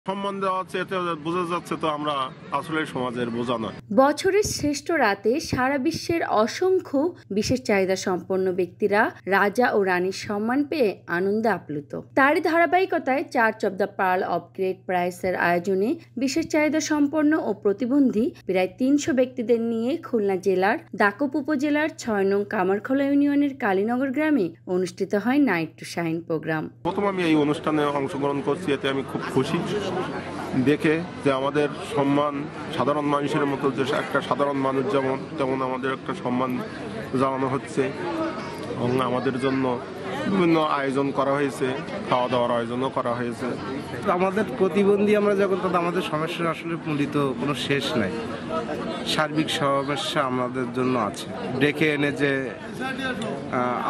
সম্মান দেওয়া হচ্ছে, এতে বোঝা যাচ্ছে তো আমরা আসলে সমাজের বোঝা নয়। বছরের শ্রেষ্ঠ রাতে সারা বিশ্বের অসংখ্য বিশেষ চাহিদা সম্পন্ন ব্যক্তিরা রাজা ও রানীর সম্মান পেয়ে আনন্দে আপ্লুত। তারই ধারাবাহিকতায় church of the pearl of great প্রাইসের আয়োজনে বিশেষ চাহিদা সম্পন্ন ও প্রতিবন্ধী প্রায় ৩০০ ব্যক্তিদের নিয়ে খুলনা জেলার দাকপ উপজেলার ৬ নং কামারখোলা ইউনিয়নের কালীনগর গ্রামে অনুষ্ঠিত হয় নাইট টু শাইন প্রোগ্রাম। প্রথম আমি এই অনুষ্ঠানে অংশগ্রহণ করছি, এতে আমি খুব খুশি দেখে যে আমাদের সম্মান সাধারণ মানুষের মতো, যে একটা সাধারণ মানুষ যেমন তেমন আমাদের একটা সম্মান জানানো হচ্ছে এবং আমাদের জন্য বিভিন্ন আয়োজন করা হয়েছে, খাওয়া দাওয়ার আয়োজনও করা হয়েছে। আমাদের প্রতিবন্ধী আমরা যখন, তাদের আমাদের সমস্যার আসলে মূলত কোনো শেষ নাই। সার্বিক সমস্যা আমাদের জন্য আছে, ডেকে এনে যে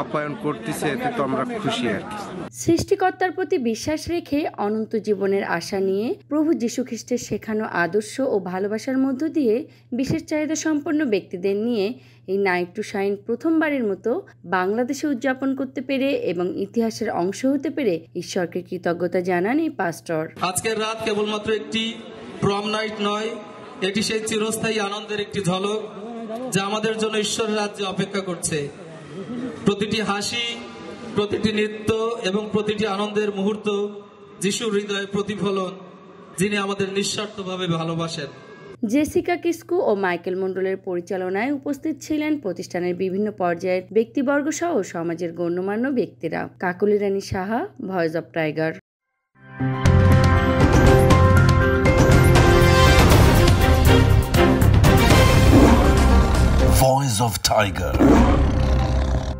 আপ্যায়ন করতেছে এতে তো আমরা খুশি আর কি। সৃষ্টিকর্তার প্রতি বিশ্বাস রেখে অনন্ত জীবনের আশা নিয়ে প্রভু যীশু খ্রিস্টের শেখানো আদর্শ ও ভালোবাসার মধ্য দিয়ে বিশেষ চাহিদা সম্পন্ন ব্যক্তিদের নিয়ে এই নাইট টু শাইন প্রথমবারের মতো বাংলাদেশে উদযাপন করতে পেরে এবং ইতিহাসের অংশ হতে পেরে ঈশ্বরকে কৃতজ্ঞতা জানান এই পাস্টর। আজকের রাত কেবলমাত্র একটি প্রম নাইট নয়, এটি সেই চিরস্থায়ী আনন্দের একটি ঝলক যা আমাদের জন্য ঈশ্বরের রাজ্যে অপেক্ষা করছে। প্রতিটি হাসি, প্রতিটি নৃত্য এবং প্রতিটি আনন্দের মুহূর্ত যিশুর হৃদয়ে প্রতিফলন, যিনি আমাদের নিঃস্বার্থভাবে ভালোবাসেন। জেসিকা কিস্কু ও মাইকেল মন্ডলের পরিচালনায় উপস্থিত ছিলেন প্রতিষ্ঠানের বিভিন্ন পর্যায়ের ব্যক্তিবর্গ সহ সমাজের গণ্যমান্য ব্যক্তিরা। Kakali Rani Saha, Voice of Tiger. Voice of Tiger.